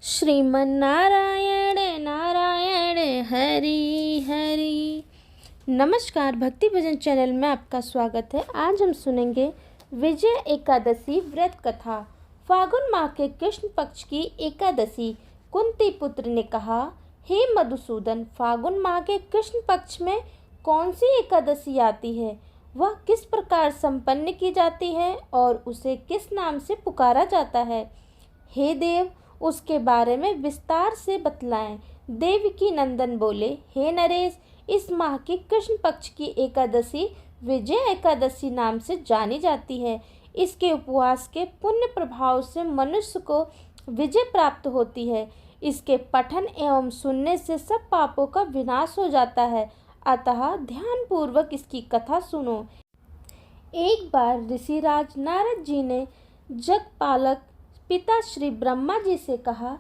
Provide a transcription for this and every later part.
श्रीमन्नारायण नारायण हरि हरि। नमस्कार, भक्ति भजन चैनल में आपका स्वागत है। आज हम सुनेंगे विजय एकादशी व्रत कथा। फागुन माह के कृष्ण पक्ष की एकादशी। कुंती पुत्र ने कहा, हे मधुसूदन, फागुन माह के कृष्ण पक्ष में कौन सी एकादशी आती है? वह किस प्रकार संपन्न की जाती है और उसे किस नाम से पुकारा जाता है? हे देव, उसके बारे में विस्तार से बतलाएं। देवकी नंदन बोले, हे नरेश, इस माह की कृष्ण पक्ष की एकादशी विजय एकादशी नाम से जानी जाती है। इसके उपवास के पुण्य प्रभाव से मनुष्य को विजय प्राप्त होती है। इसके पठन एवं सुनने से सब पापों का विनाश हो जाता है। अतः ध्यानपूर्वक इसकी कथा सुनो। एक बार ऋषिराज नारद जी ने जगपालक पिता श्री ब्रह्मा जी से कहा,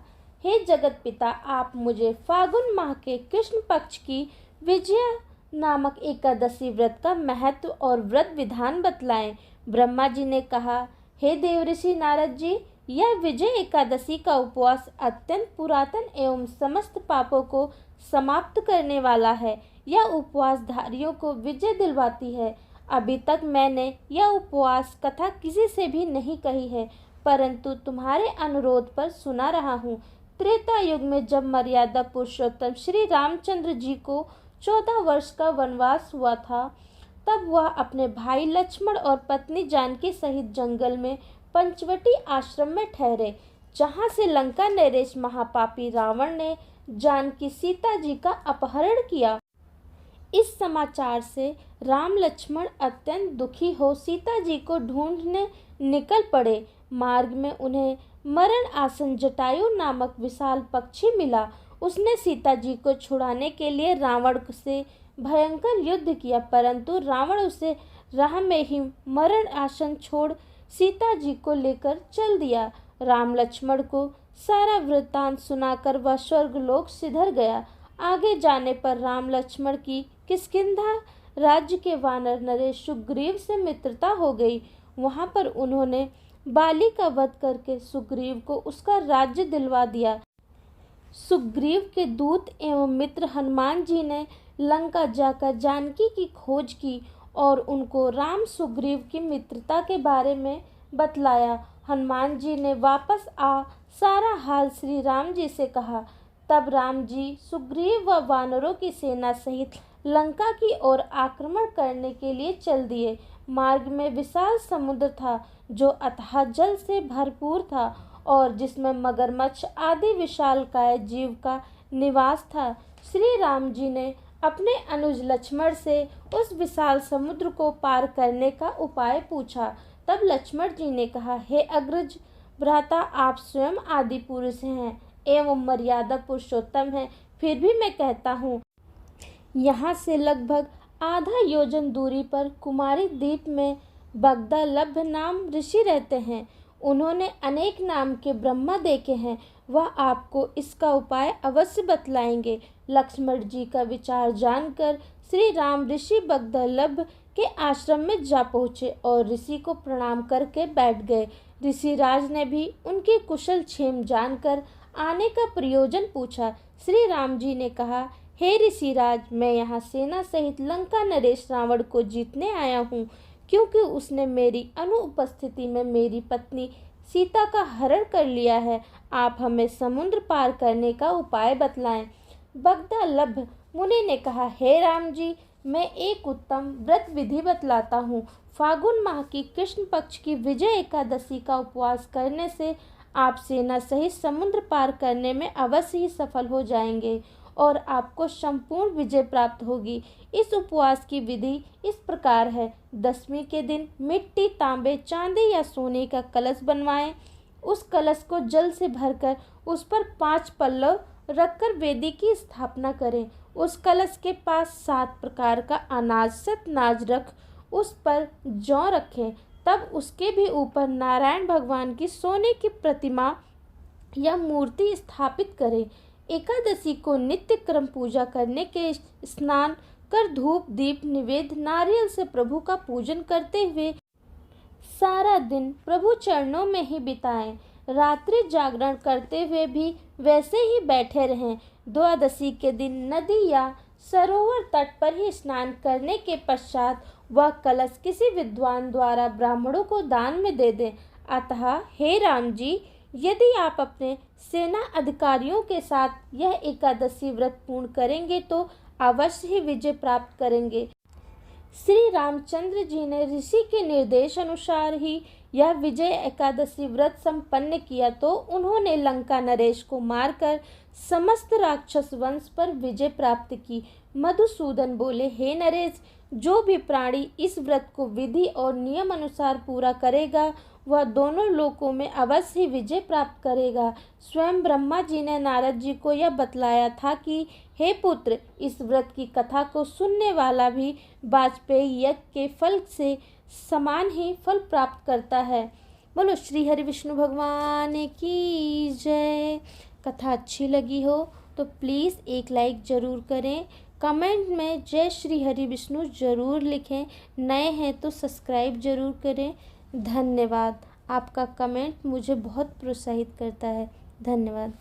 हे जगत पिता, आप मुझे फागुन माह के कृष्ण पक्ष की विजया नामक एकादशी व्रत का महत्व और व्रत विधान बतलाएं। ब्रह्मा जी ने कहा, हे देवऋषि नारद जी, यह विजय एकादशी का उपवास अत्यंत पुरातन एवं समस्त पापों को समाप्त करने वाला है। यह उपवास धारियों को विजय दिलवाती है। अभी तक मैंने यह उपवास कथा किसी से भी नहीं कही है, परंतु तुम्हारे अनुरोध पर सुना रहा हूँ। त्रेता युग में जब मर्यादा पुरुषोत्तम श्री रामचंद्र जी को 14 वर्ष का वनवास हुआ था, तब वह अपने भाई लक्ष्मण और पत्नी जानकी सहित जंगल में पंचवटी आश्रम में ठहरे, जहाँ से लंका नरेश महापापी रावण ने जानकी सीता जी का अपहरण किया। इस समाचार से राम लक्ष्मण अत्यंत दुखी हो सीता जी को ढूंढने निकल पड़े। मार्ग में उन्हें मरण आसन जटायु नामक विशाल पक्षी मिला। उसने सीता जी को छुड़ाने के लिए रावण से भयंकर युद्ध किया, परंतु रावण उसे राह में ही मरण आसन छोड़ सीता जी को लेकर चल दिया। राम लक्ष्मण को सारा वृत्तांत सुनाकर वह स्वर्गलोक सिधर गया। आगे जाने पर राम लक्ष्मण की किष्किंधा राज्य के वानर नरेश सुग्रीव से मित्रता हो गई। वहां पर उन्होंने बाली का वध करके सुग्रीव को उसका राज्य दिलवा दिया। सुग्रीव के दूत एवं मित्र हनुमान जी ने लंका जाकर जानकी की खोज की और उनको राम सुग्रीव की मित्रता के बारे में बतलाया। हनुमान जी ने वापस आ सारा हाल श्री राम जी से कहा। तब राम जी सुग्रीव व वानरों की सेना सहित लंका की ओर आक्रमण करने के लिए चल दिए। मार्ग में विशाल समुद्र था, जो अथाह जल से भरपूर था और जिसमें मगरमच्छ आदि विशालकाय जीव का निवास था। श्री राम जी ने अपने अनुज लक्ष्मण से उस विशाल समुद्र को पार करने का उपाय पूछा। तब लक्ष्मण जी ने कहा, हे अग्रज भ्राता, आप स्वयं आदि पुरुष हैं एवं मर्यादा पुरुषोत्तम हैं, फिर भी मैं कहता हूँ, यहाँ से लगभग आधा योजन दूरी पर कुमारी द्वीप में बगदालभ नाम ऋषि रहते हैं। उन्होंने अनेक नाम के ब्रह्मा देखे हैं। वह आपको इसका उपाय अवश्य बतलाएंगे। लक्ष्मण जी का विचार जानकर श्री राम ऋषि बगदालभ के आश्रम में जा पहुँचे और ऋषि को प्रणाम करके बैठ गए। ऋषिराज ने भी उनके कुशल क्षेम जानकर आने का प्रयोजन पूछा। श्री राम जी ने कहा, हे ऋषिराज, मैं यहाँ सेना सहित लंका नरेश रावण को जीतने आया हूँ, क्योंकि उसने मेरी अनुपस्थिति में मेरी पत्नी सीता का हरण कर लिया है। आप हमें समुद्र पार करने का उपाय बतलाएं। बगदालभ मुनि ने कहा, हे राम जी, मैं एक उत्तम व्रत विधि बतलाता हूँ। फागुन माह की कृष्ण पक्ष की विजय एकादशी का उपवास करने से आप सेना सहित समुद्र पार करने में अवश्य ही सफल हो जाएंगे और आपको संपूर्ण विजय प्राप्त होगी। इस उपवास की विधि इस प्रकार है। दशमी के दिन मिट्टी, तांबे, चांदी या सोने का कलश बनवाएं। उस कलश को जल से भरकर उस पर 5 पल्लव रखकर वेदी की स्थापना करें। उस कलश के पास 7 प्रकार का अनाज सतनाज रख उस पर जौ रखें। तब उसके भी ऊपर नारायण भगवान की सोने की प्रतिमा या मूर्ति स्थापित करें। एकादशी को नित्य क्रम पूजा करने के स्नान कर धूप दीप निवेद्य नारियल से प्रभु का पूजन करते हुए सारा दिन प्रभु चरणों में ही बिताएं। रात्रि जागरण करते हुए भी वैसे ही बैठे रहें। द्वादशी के दिन नदी या सरोवर तट पर ही स्नान करने के पश्चात वह कलश किसी विद्वान द्वारा ब्राह्मणों को दान में दे दें। अतः हे राम जी, यदि आप अपने सेना अधिकारियों के साथ यह एकादशी व्रत पूर्ण करेंगे तो अवश्य ही विजय प्राप्त करेंगे। श्री रामचंद्र जी ने ऋषि के निर्देश अनुसार ही यह विजय एकादशी व्रत संपन्न किया तो उन्होंने लंका नरेश को मारकर समस्त राक्षस वंश पर विजय प्राप्त की। मधुसूदन बोले, हे नरेश, जो भी प्राणी इस व्रत को विधि और नियम अनुसार पूरा करेगा वह दोनों लोकों में अवश्य ही विजय प्राप्त करेगा। स्वयं ब्रह्मा जी ने नारद जी को यह बतलाया था कि हे पुत्र, इस व्रत की कथा को सुनने वाला भी वाजपेयी यज्ञ के फल से समान ही फल प्राप्त करता है। बोलो श्री हरि विष्णु भगवान की जय। कथा अच्छी लगी हो तो प्लीज़ एक लाइक ज़रूर करें। कमेंट में जय श्री हरि विष्णु ज़रूर लिखें। नए हैं तो सब्सक्राइब ज़रूर करें। धन्यवाद। आपका कमेंट मुझे बहुत प्रोत्साहित करता है। धन्यवाद।